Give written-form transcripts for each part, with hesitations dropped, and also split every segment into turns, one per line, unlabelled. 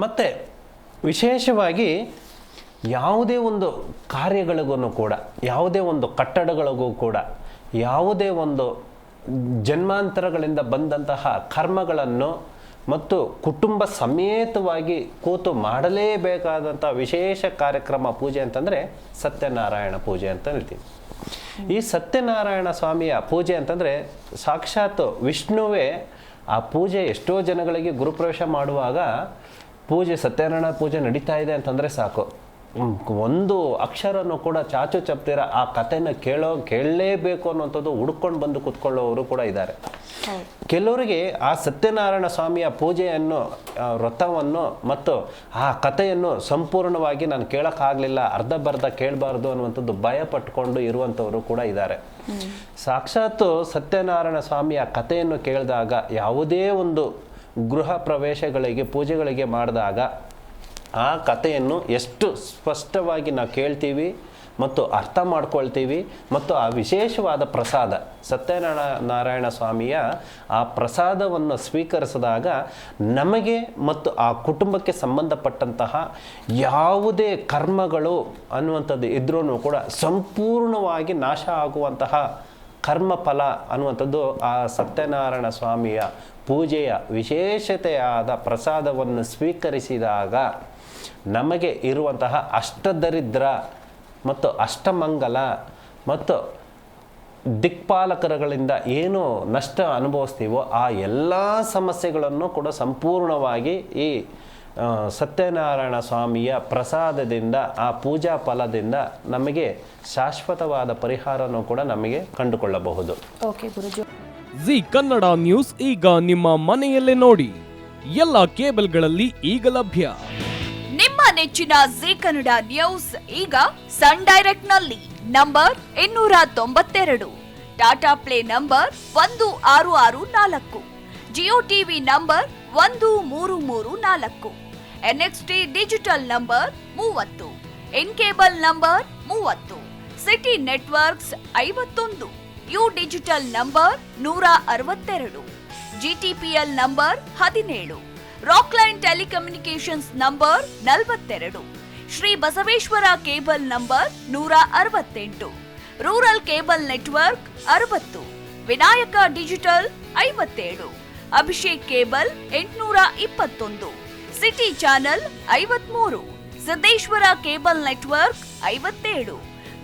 ಮತ್ತು ವಿಶೇಷವಾಗಿ ಯಾವುದೇ ಒಂದು ಕಾರ್ಯಗಳಿಗೂ ಕೂಡ, ಯಾವುದೇ ಒಂದು ಕಟ್ಟಡಗಳಿಗೂ ಕೂಡ, ಯಾವುದೇ ಒಂದು ಜನ್ಮಾಂತರಗಳಿಂದ ಬಂದಂತಹ ಕರ್ಮಗಳನ್ನು ಮತ್ತು ಕುಟುಂಬ ಸಮೇತವಾಗಿ ಕೂತು ಮಾಡಲೇಬೇಕಾದಂಥ ವಿಶೇಷ ಕಾರ್ಯಕ್ರಮ ಪೂಜೆ ಅಂತಂದರೆ ಸತ್ಯನಾರಾಯಣ ಪೂಜೆ ಅಂತ ಹೇಳ್ತೀವಿ. ಈ ಸತ್ಯನಾರಾಯಣ ಸ್ವಾಮಿಯ ಪೂಜೆ ಅಂತಂದರೆ ಸಾಕ್ಷಾತ್ ವಿಷ್ಣುವೇ ಆ ಪೂಜೆ. ಎಷ್ಟೋ ಜನಗಳಿಗೆ ಗುರುಪ್ರವೇಶ ಮಾಡುವಾಗ ಸತ್ಯನಾರಾಯಣ ಪೂಜೆ ನಡೀತಾ ಇದೆ ಅಂತಂದರೆ ಸಾಕು, ಒಂದು ಅಕ್ಷರನೂ ಕೂಡ ಚಾಚು ಚಪ್ತೀರ ಆ ಕಥೆನ ಕೇಳಲೇಬೇಕು ಅನ್ನೋಂಥದ್ದು ಹುಡ್ಕೊಂಡು ಬಂದು ಕೂತ್ಕೊಳ್ಳೋರು ಕೂಡ ಇದ್ದಾರೆ. ಕೆಲವರಿಗೆ ಆ ಸತ್ಯನಾರಾಯಣ ಸ್ವಾಮಿಯ ಪೂಜೆಯನ್ನು, ವ್ರತವನ್ನು ಮತ್ತು ಆ ಕಥೆಯನ್ನು ಸಂಪೂರ್ಣವಾಗಿ ನಾನು ಕೇಳೋಕ್ಕಾಗಲಿಲ್ಲ, ಅರ್ಧಬರ್ಧ ಕೇಳಬಾರ್ದು ಅನ್ನುವಂಥದ್ದು ಭಯ ಪಟ್ಕೊಂಡು ಇರುವಂಥವರು ಕೂಡ ಇದ್ದಾರೆ. ಸಾಕ್ಷಾತ್ ಸತ್ಯನಾರಾಯಣ ಸ್ವಾಮಿಯ ಕಥೆಯನ್ನು ಕೇಳಿದಾಗ, ಯಾವುದೇ ಒಂದು ಗೃಹ ಪ್ರವೇಶಗಳಿಗೆ ಪೂಜೆಗಳಿಗೆ ಮಾಡಿದಾಗ ಆ ಕಥೆಯನ್ನು ಎಷ್ಟು ಸ್ಪಷ್ಟವಾಗಿ ನಾವು ಕೇಳ್ತೀವಿ ಮತ್ತು ಅರ್ಥ ಮಾಡ್ಕೊಳ್ತೀವಿ, ಮತ್ತು ಆ ವಿಶೇಷವಾದ ಪ್ರಸಾದ ಸತ್ಯನಾರಾಯಣ ಸ್ವಾಮಿಯ ಆ ಪ್ರಸಾದವನ್ನು ಸ್ವೀಕರಿಸಿದಾಗ ನಮಗೆ ಮತ್ತು ಆ ಕುಟುಂಬಕ್ಕೆ ಸಂಬಂಧಪಟ್ಟಂತಹ ಯಾವುದೇ ಕರ್ಮಗಳು ಅನ್ನುವಂಥದ್ದು ಇದ್ರೂ ಕೂಡ ಸಂಪೂರ್ಣವಾಗಿ ನಾಶ ಆಗುವಂತಹ ಕರ್ಮಫಲ ಅನ್ನುವಂಥದ್ದು ಆ ಸತ್ಯನಾರಾಯಣ ಸ್ವಾಮಿಯ ಪೂಜೆಯ ವಿಶೇಷತೆಯಾದ ಪ್ರಸಾದವನ್ನು ಸ್ವೀಕರಿಸಿದಾಗ ನಮಗೆ ಇರುವಂತಹ ಅಷ್ಟದರಿದ್ರ ಮತ್ತು ಅಷ್ಟಮಂಗಲ ಮತ್ತು ದಿಕ್ಪಾಲಕರುಗಳಿಂದ ಏನು ನಷ್ಟ ಅನುಭವಿಸ್ತೀವೋ ಆ ಎಲ್ಲ ಸಮಸ್ಯೆಗಳನ್ನು ಕೂಡ ಸಂಪೂರ್ಣವಾಗಿ ಈ ಸತ್ಯನಾರಾಯಣ ಸ್ವಾಮಿಯ ಪ್ರಸಾದದಿಂದ, ಆ ಪೂಜಾ ಫಲದಿಂದ ನಮಗೆ ಶಾಶ್ವತವಾದ ಪರಿಹಾರನೂ ಕೂಡ ನಮಗೆ ಕಂಡುಕೊಳ್ಳಬಹುದು.
ಓಕೆ ಗುರುಜಿ.
ಜಿ ಕನ್ನಡ ನ್ಯೂಸ್ ಈಗ ನಿಮ್ಮ ಮನೆಯಲ್ಲೇ ನೋಡಿ, ಎಲ್ಲ ಕೇಬಲ್ಗಳಲ್ಲಿ ಈಗ ಲಭ್ಯ.
ನಿಮ್ಮ ನೆಚ್ಚಿನ ಜಿ ಕನ್ನಡ ನ್ಯೂಸ್ ಈಗ ಸನ್ ಡೈರೆಕ್ಟ್ ನಲ್ಲಿ number 292, Tata play number 1664, Jio TV number 1334, NXT digital number 30, in cable number 30, city networks 51, U digital number 162, GTPL number 17, Rockline telecommunications number 42, Shri Basaveshwara cable number 168, rural cable network 60, Vinayaka digital 57, Abhishek cable 821, city channel 53, Siddeshwara cable network 57,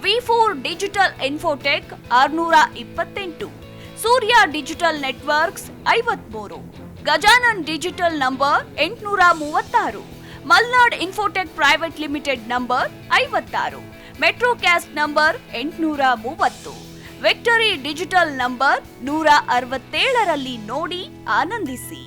V4 digital Infotech 628, Surya digital networks 53, Gajanan digital number 836, Malnad Infotech private limited number 56, Metrocast number 830, Victory digital number 167ರಲ್ಲಿ ನೋಡಿ ಆನಂದಿಸಿ.